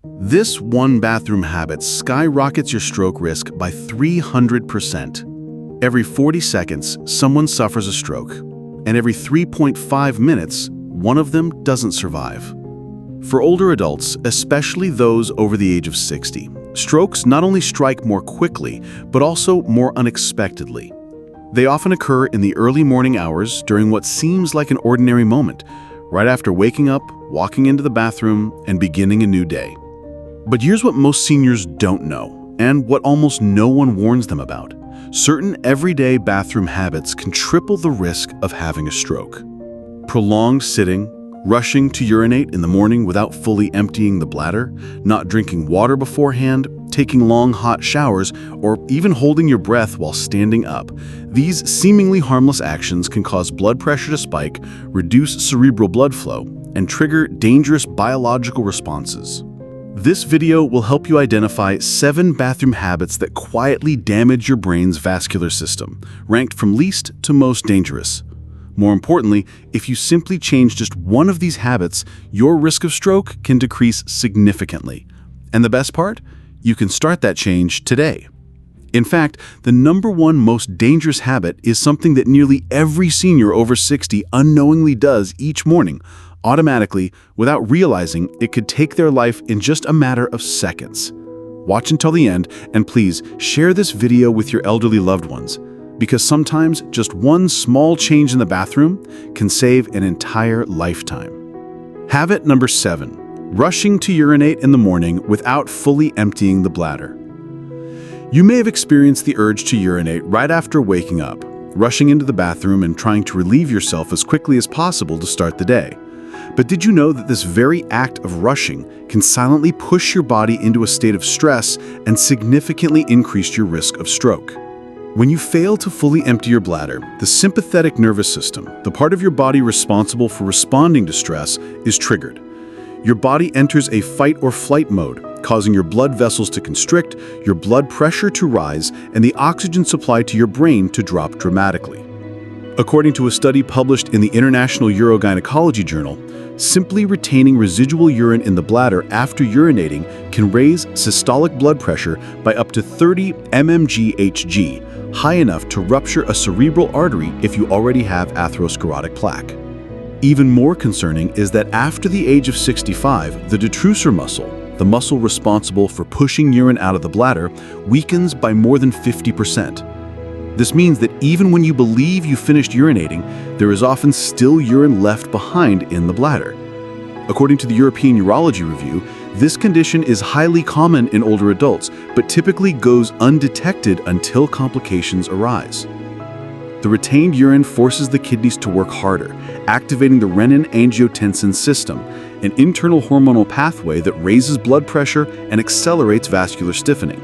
This one bathroom habit skyrockets your stroke risk by 300%. Every 40 seconds, someone suffers a stroke, and every 3.5 minutes, one of them doesn't survive. For older adults, especially those over the age of 60, strokes not only strike more quickly, but also more unexpectedly. They often occur in the early morning hours during what seems like an ordinary moment, right after waking up, walking into the bathroom, and beginning a new day. But here's what most seniors don't know, and what almost no one warns them about. Certain everyday bathroom habits can triple the risk of having a stroke. Prolonged sitting, rushing to urinate in the morning without fully emptying the bladder, not drinking water beforehand, taking long hot showers, or even holding your breath while standing up. These seemingly harmless actions can cause blood pressure to spike, reduce cerebral blood flow, and trigger dangerous biological responses. This video will help you identify 7 bathroom habits that quietly damage your brain's vascular system, ranked from least to most dangerous. More importantly, if you simply change just one of these habits, your risk of stroke can decrease significantly. And the best part? You can start that change today. In fact, the #1 most dangerous habit is something that nearly every senior over 60 unknowingly does each morning, automatically, without realizing it could take their life in just a matter of seconds. Watch until the end, and please share this video with your elderly loved ones, because sometimes just one small change in the bathroom can save an entire lifetime. Habit number 7, rushing to urinate in the morning without fully emptying the bladder. You may have experienced the urge to urinate right after waking up, rushing into the bathroom and trying to relieve yourself as quickly as possible to start the day. But did you know that this very act of rushing can silently push your body into a state of stress and significantly increase your risk of stroke? When you fail to fully empty your bladder, the sympathetic nervous system, the part of your body responsible for responding to stress, is triggered. Your body enters a fight or flight mode, causing your blood vessels to constrict, your blood pressure to rise, and the oxygen supply to your brain to drop dramatically. According to a study published in the International Urogynecology Journal, simply retaining residual urine in the bladder after urinating can raise systolic blood pressure by up to 30 mmHg, high enough to rupture a cerebral artery if you already have atherosclerotic plaque. Even more concerning is that after the age of 65, the detrusor muscle, the muscle responsible for pushing urine out of the bladder, weakens by more than 50%. This means that even when you believe you finished urinating, there is often still urine left behind in the bladder. According to the European Urology Review, this condition is highly common in older adults, but typically goes undetected until complications arise. The retained urine forces the kidneys to work harder, activating the renin-angiotensin system, an internal hormonal pathway that raises blood pressure and accelerates vascular stiffening.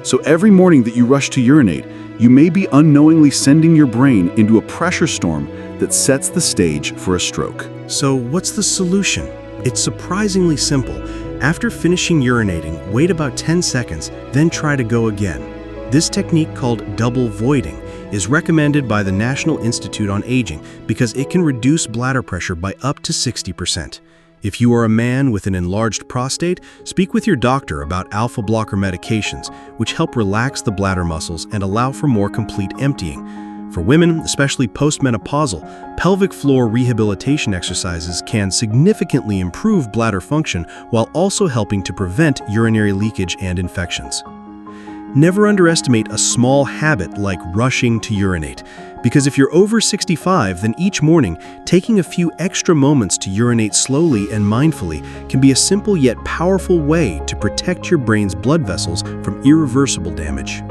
So every morning that you rush to urinate, you may be unknowingly sending your brain into a pressure storm that sets the stage for a stroke. So what's the solution? It's surprisingly simple. After finishing urinating, wait about 10 seconds, then try to go again. This technique, called double voiding, is recommended by the National Institute on Aging because it can reduce bladder pressure by up to 60%. If you are a man with an enlarged prostate, speak with your doctor about alpha blocker medications, which help relax the bladder muscles and allow for more complete emptying. For women, especially postmenopausal, pelvic floor rehabilitation exercises can significantly improve bladder function while also helping to prevent urinary leakage and infections. Never underestimate a small habit like rushing to urinate, because if you're over 65, then each morning, taking a few extra moments to urinate slowly and mindfully can be a simple yet powerful way to protect your brain's blood vessels from irreversible damage.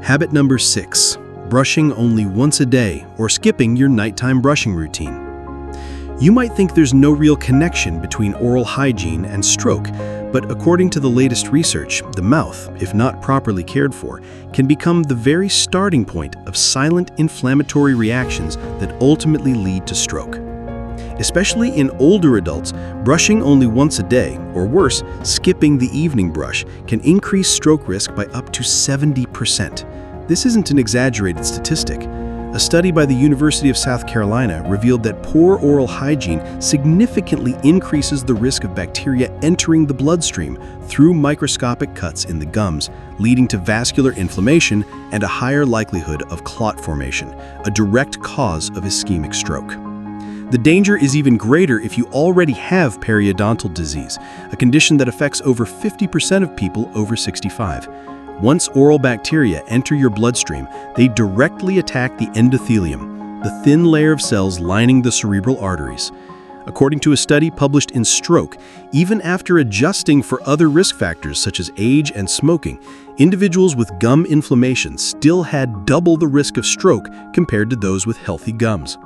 Habit number 6, brushing only once a day or skipping your nighttime brushing routine. You might think there's no real connection between oral hygiene and stroke, but according to the latest research, the mouth, if not properly cared for, can become the very starting point of silent inflammatory reactions that ultimately lead to stroke. Especially in older adults, brushing only once a day, or worse, skipping the evening brush, can increase stroke risk by up to 70%. This isn't an exaggerated statistic. A study by the University of South Carolina revealed that poor oral hygiene significantly increases the risk of bacteria entering the bloodstream through microscopic cuts in the gums, leading to vascular inflammation and a higher likelihood of clot formation, a direct cause of ischemic stroke. The danger is even greater if you already have periodontal disease, a condition that affects over 50% of people over 65. Once oral bacteria enter your bloodstream, they directly attack the endothelium, the thin layer of cells lining the cerebral arteries. According to a study published in Stroke, even after adjusting for other risk factors such as age and smoking, individuals with gum inflammation still had double the risk of stroke compared to those with healthy gums.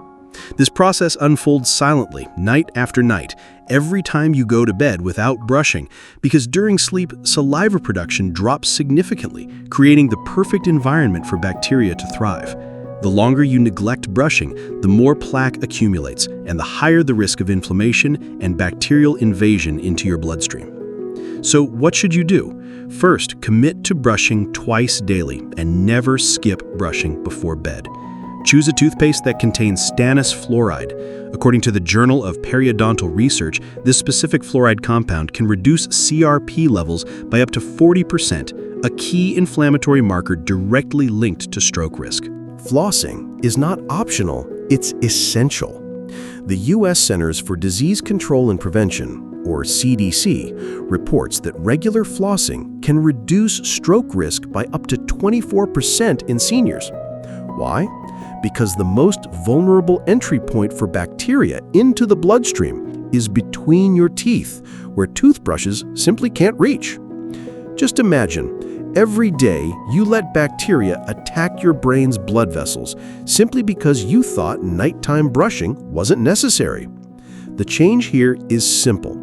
This process unfolds silently, night after night, every time you go to bed without brushing, because during sleep, saliva production drops significantly, creating the perfect environment for bacteria to thrive. The longer you neglect brushing, the more plaque accumulates, and the higher the risk of inflammation and bacterial invasion into your bloodstream. So what should you do? First, commit to brushing twice daily and never skip brushing before bed. Choose a toothpaste that contains stannous fluoride. According to the Journal of Periodontal Research, this specific fluoride compound can reduce CRP levels by up to 40%, a key inflammatory marker directly linked to stroke risk. Flossing is not optional, it's essential. The U.S. Centers for Disease Control and Prevention, or CDC, reports that regular flossing can reduce stroke risk by up to 24% in seniors. Why? Because the most vulnerable entry point for bacteria into the bloodstream is between your teeth, where toothbrushes simply can't reach. Just imagine, every day you let bacteria attack your brain's blood vessels simply because you thought nighttime brushing wasn't necessary. The change here is simple.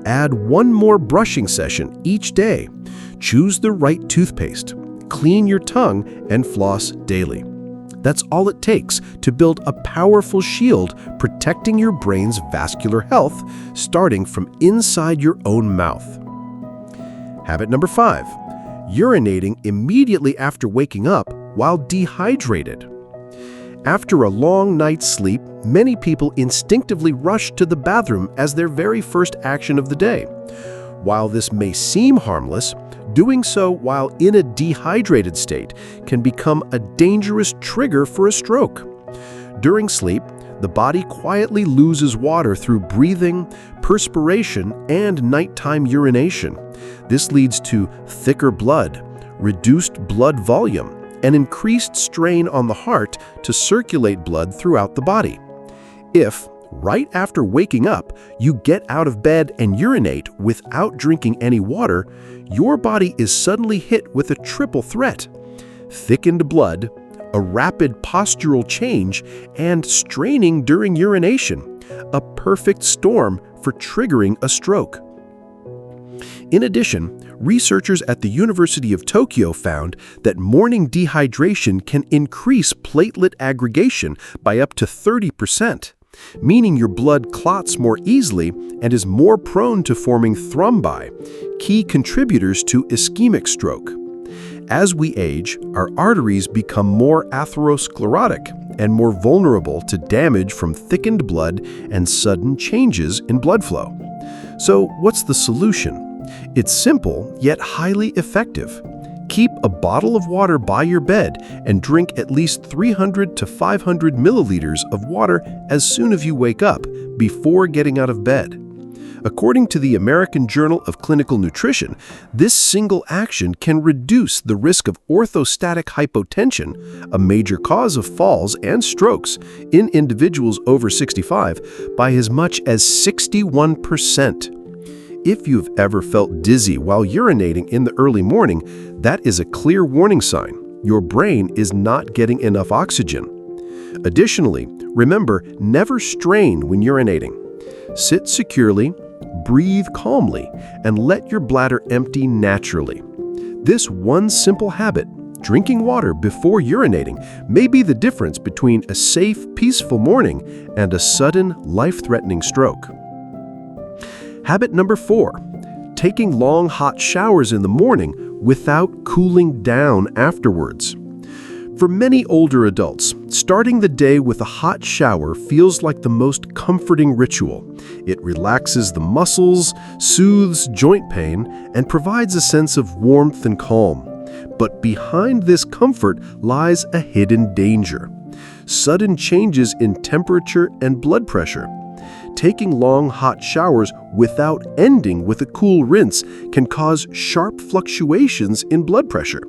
Add one more brushing session each day. Choose the right toothpaste, clean your tongue, and floss daily. That's all it takes to build a powerful shield protecting your brain's vascular health, starting from inside your own mouth. Habit number 5, urinating immediately after waking up while dehydrated. After a long night's sleep, many people instinctively rush to the bathroom as their very first action of the day. While this may seem harmless, doing so while in a dehydrated state can become a dangerous trigger for a stroke. During sleep, the body quietly loses water through breathing, perspiration, and nighttime urination. This leads to thicker blood, reduced blood volume, and increased strain on the heart to circulate blood throughout the body. If, right after waking up, you get out of bed and urinate without drinking any water, your body is suddenly hit with a triple threat: thickened blood, a rapid postural change, and straining during urination, a perfect storm for triggering a stroke. In addition, researchers at the University of Tokyo found that morning dehydration can increase platelet aggregation by up to 30%. Meaning your blood clots more easily and is more prone to forming thrombi, key contributors to ischemic stroke. As we age, our arteries become more atherosclerotic and more vulnerable to damage from thickened blood and sudden changes in blood flow. So, what's the solution? It's simple, yet highly effective. Keep a bottle of water by your bed and drink at least 300 to 500 milliliters of water as soon as you wake up, before getting out of bed. According to the American Journal of Clinical Nutrition, this single action can reduce the risk of orthostatic hypotension, a major cause of falls and strokes, in individuals over 65 by as much as 61%. If you've ever felt dizzy while urinating in the early morning, that is a clear warning sign. Your brain is not getting enough oxygen. Additionally, remember, never strain when urinating. Sit securely, breathe calmly, and let your bladder empty naturally. This one simple habit, drinking water before urinating, may be the difference between a safe, peaceful morning and a sudden, life-threatening stroke. Habit number 4, taking long hot showers in the morning without cooling down afterwards. For many older adults, starting the day with a hot shower feels like the most comforting ritual. It relaxes the muscles, soothes joint pain, and provides a sense of warmth and calm. But behind this comfort lies a hidden danger: sudden changes in temperature and blood pressure. Taking long hot showers without ending with a cool rinse can cause sharp fluctuations in blood pressure,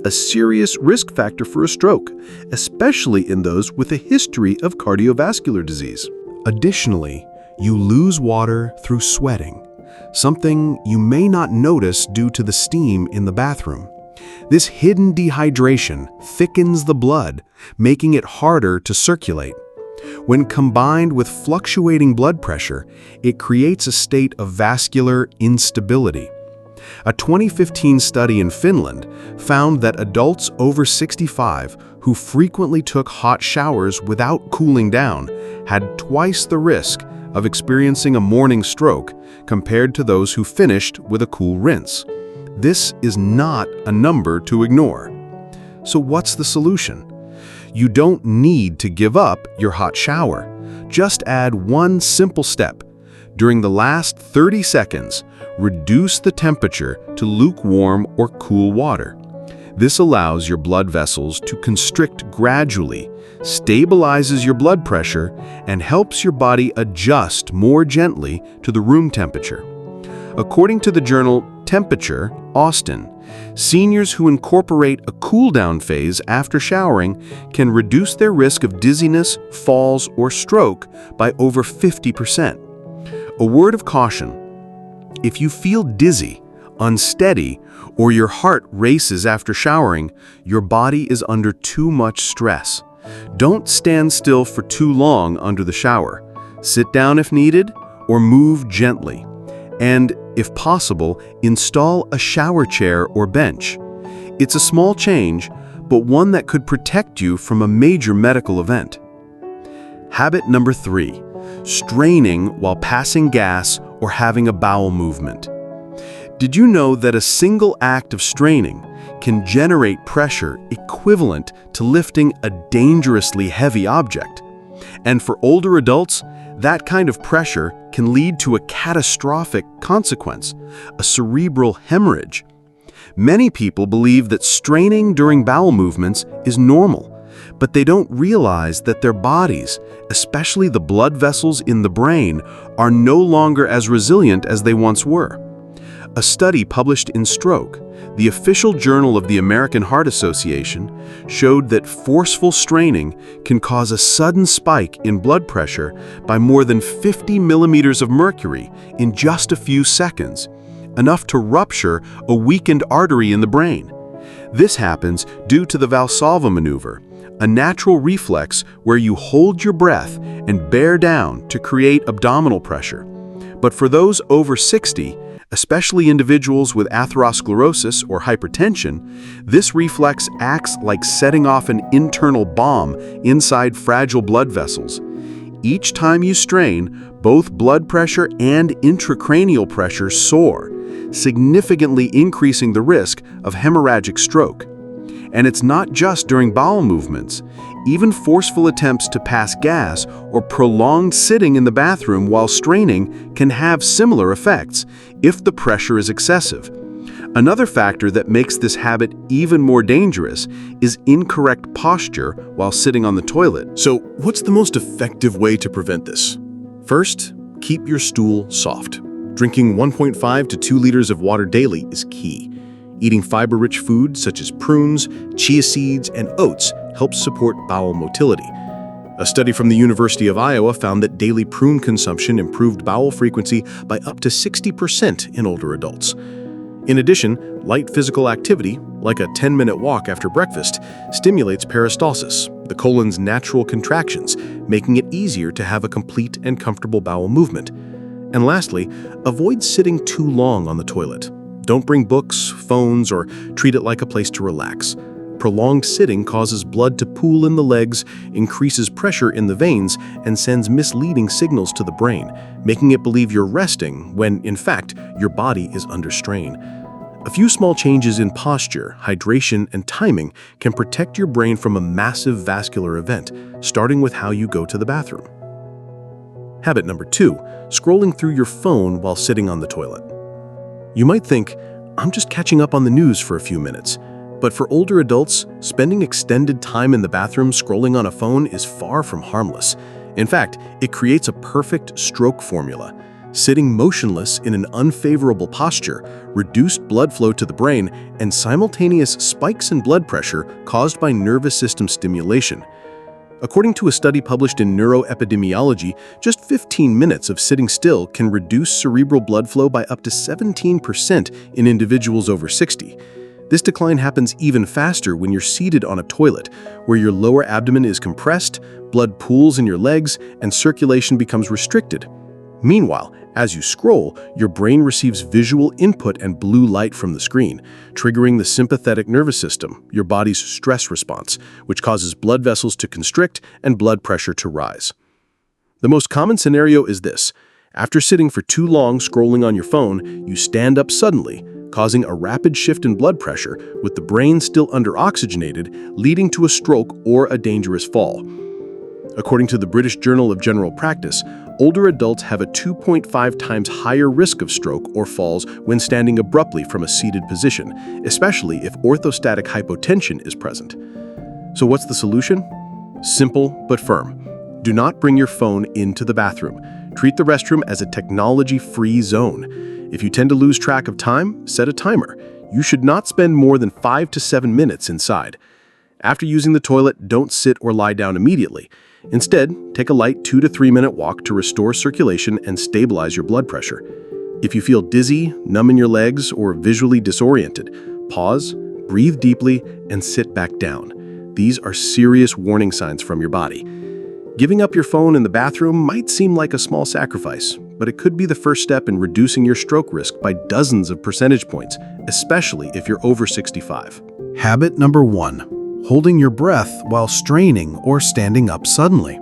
a serious risk factor for a stroke, especially in those with a history of cardiovascular disease. Additionally, you lose water through sweating, something you may not notice due to the steam in the bathroom. This hidden dehydration thickens the blood, making it harder to circulate. When combined with fluctuating blood pressure, it creates a state of vascular instability. A 2015 study in Finland found that adults over 65 who frequently took hot showers without cooling down had twice the risk of experiencing a morning stroke compared to those who finished with a cool rinse. This is not a number to ignore. So what's the solution? You don't need to give up your hot shower. Just add one simple step. During the last 30 seconds, reduce the temperature to lukewarm or cool water. This allows your blood vessels to constrict gradually, stabilizes your blood pressure, and helps your body adjust more gently to the room temperature. According to the journal Temperature, Austin, seniors who incorporate a cool-down phase after showering can reduce their risk of dizziness, falls, or stroke by over 50%. A word of caution: if you feel dizzy, unsteady, or your heart races after showering, your body is under too much stress. Don't stand still for too long under the shower. Sit down if needed, or move gently. And, if possible, install a shower chair or bench. It's a small change, but one that could protect you from a major medical event. Habit number 3, straining while passing gas or having a bowel movement. Did you know that a single act of straining can generate pressure equivalent to lifting a dangerously heavy object? And for older adults, that kind of pressure can lead to a catastrophic consequence, a cerebral hemorrhage. Many people believe that straining during bowel movements is normal, but they don't realize that their bodies, especially the blood vessels in the brain, are no longer as resilient as they once were. A study published in Stroke, the official journal of the American Heart Association, showed that forceful straining can cause a sudden spike in blood pressure by more than 50 millimeters of mercury in just a few seconds, enough to rupture a weakened artery in the brain. This happens due to the Valsalva maneuver, a natural reflex where you hold your breath and bear down to create abdominal pressure. But for those over 60, especially individuals with atherosclerosis or hypertension, this reflex acts like setting off an internal bomb inside fragile blood vessels. Each time you strain, both blood pressure and intracranial pressure soar, significantly increasing the risk of hemorrhagic stroke. And it's not just during bowel movements. Even forceful attempts to pass gas or prolonged sitting in the bathroom while straining can have similar effects if the pressure is excessive. Another factor that makes this habit even more dangerous is incorrect posture while sitting on the toilet. So, what's the most effective way to prevent this? First, keep your stool soft. Drinking 1.5 to 2 liters of water daily is key. Eating fiber-rich foods such as prunes, chia seeds, and oats helps support bowel motility. A study from the University of Iowa found that daily prune consumption improved bowel frequency by up to 60% in older adults. In addition, light physical activity, like a 10-minute walk after breakfast, stimulates peristalsis, the colon's natural contractions, making it easier to have a complete and comfortable bowel movement. And lastly, avoid sitting too long on the toilet. Don't bring books, phones, or treat it like a place to relax. Prolonged sitting causes blood to pool in the legs, increases pressure in the veins, and sends misleading signals to the brain, making it believe you're resting when, in fact, your body is under strain. A few small changes in posture, hydration, and timing can protect your brain from a massive vascular event, starting with how you go to the bathroom. Habit number 2, scrolling through your phone while sitting on the toilet. You might think, I'm just catching up on the news for a few minutes. But for older adults, spending extended time in the bathroom scrolling on a phone is far from harmless. In fact, it creates a perfect stroke formula. Sitting motionless in an unfavorable posture, reduced blood flow to the brain, and simultaneous spikes in blood pressure caused by nervous system stimulation. According to a study published in Neuroepidemiology, just 15 minutes of sitting still can reduce cerebral blood flow by up to 17% in individuals over 60. This decline happens even faster when you're seated on a toilet, where your lower abdomen is compressed, blood pools in your legs, and circulation becomes restricted. Meanwhile, as you scroll, your brain receives visual input and blue light from the screen, triggering the sympathetic nervous system, your body's stress response, which causes blood vessels to constrict and blood pressure to rise. The most common scenario is this. After sitting for too long scrolling on your phone, you stand up suddenly, causing a rapid shift in blood pressure, with the brain still under-oxygenated, leading to a stroke or a dangerous fall. According to the British Journal of General Practice, older adults have a 2.5 times higher risk of stroke or falls when standing abruptly from a seated position, especially if orthostatic hypotension is present. So what's the solution? Simple but firm. Do not bring your phone into the bathroom. Treat the restroom as a technology-free zone. If you tend to lose track of time, set a timer. You should not spend more than 5 to 7 minutes inside. After using the toilet, don't sit or lie down immediately. Instead, take a light 2 to 3 minute walk to restore circulation and stabilize your blood pressure. If you feel dizzy, numb in your legs, or visually disoriented, pause, breathe deeply, and sit back down. These are serious warning signs from your body. Giving up your phone in the bathroom might seem like a small sacrifice, but it could be the first step in reducing your stroke risk by dozens of percentage points, especially if you're over 65. Habit number 1. Holding your breath while straining or standing up suddenly.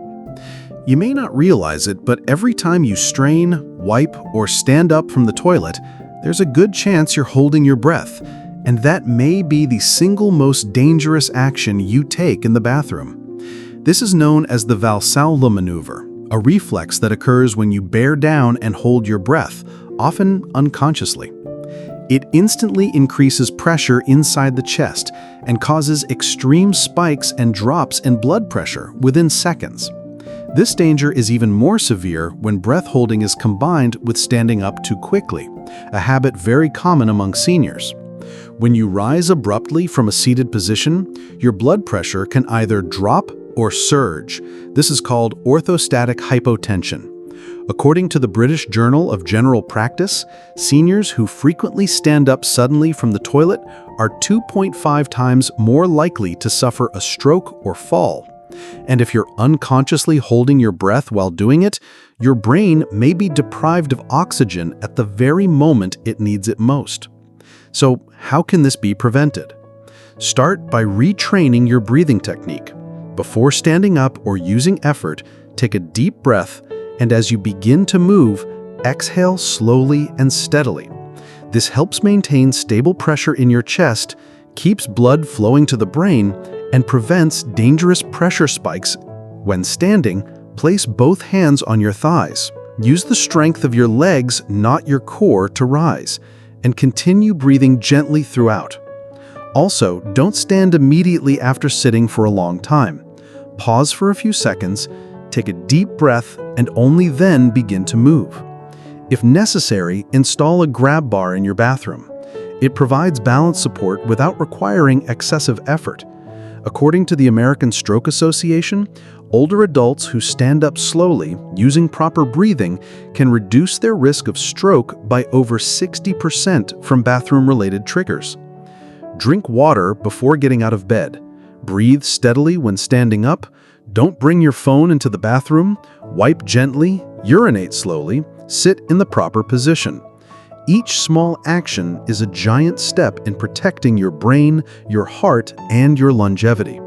You may not realize it, but every time you strain, wipe, or stand up from the toilet, there's a good chance you're holding your breath, and that may be the single most dangerous action you take in the bathroom. This is known as the Valsalva maneuver, a reflex that occurs when you bear down and hold your breath, often unconsciously. It instantly increases pressure inside the chest and causes extreme spikes and drops in blood pressure within seconds. This danger is even more severe when breath holding is combined with standing up too quickly, a habit very common among seniors. When you rise abruptly from a seated position, your blood pressure can either drop or surge. This is called orthostatic hypotension. According to the British Journal of General Practice, seniors who frequently stand up suddenly from the toilet are 2.5 times more likely to suffer a stroke or fall. And if you're unconsciously holding your breath while doing it, your brain may be deprived of oxygen at the very moment it needs it most. So, how can this be prevented? Start by retraining your breathing technique. Before standing up or using effort, take a deep breath, and as you begin to move, exhale slowly and steadily. This helps maintain stable pressure in your chest, keeps blood flowing to the brain, and prevents dangerous pressure spikes. When standing, place both hands on your thighs. Use the strength of your legs, not your core, to rise, and continue breathing gently throughout. Also, don't stand immediately after sitting for a long time. Pause for a few seconds, take a deep breath, and only then begin to move. If necessary, install a grab bar in your bathroom. It provides balance support without requiring excessive effort. According to the American Stroke Association, older adults who stand up slowly, using proper breathing, can reduce their risk of stroke by over 60% from bathroom-related triggers. Drink water before getting out of bed. Breathe steadily when standing up. Don't bring your phone into the bathroom. Wipe gently. Urinate slowly. Sit in the proper position. Each small action is a giant step in protecting your brain, your heart, and your longevity.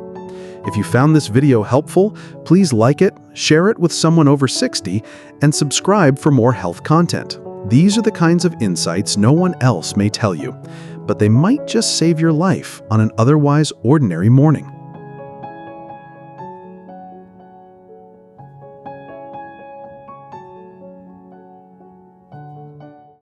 If you found this video helpful, please like it, share it with someone over 60, and subscribe for more health content. These are the kinds of insights no one else may tell you. but they might just save your life on an otherwise ordinary morning.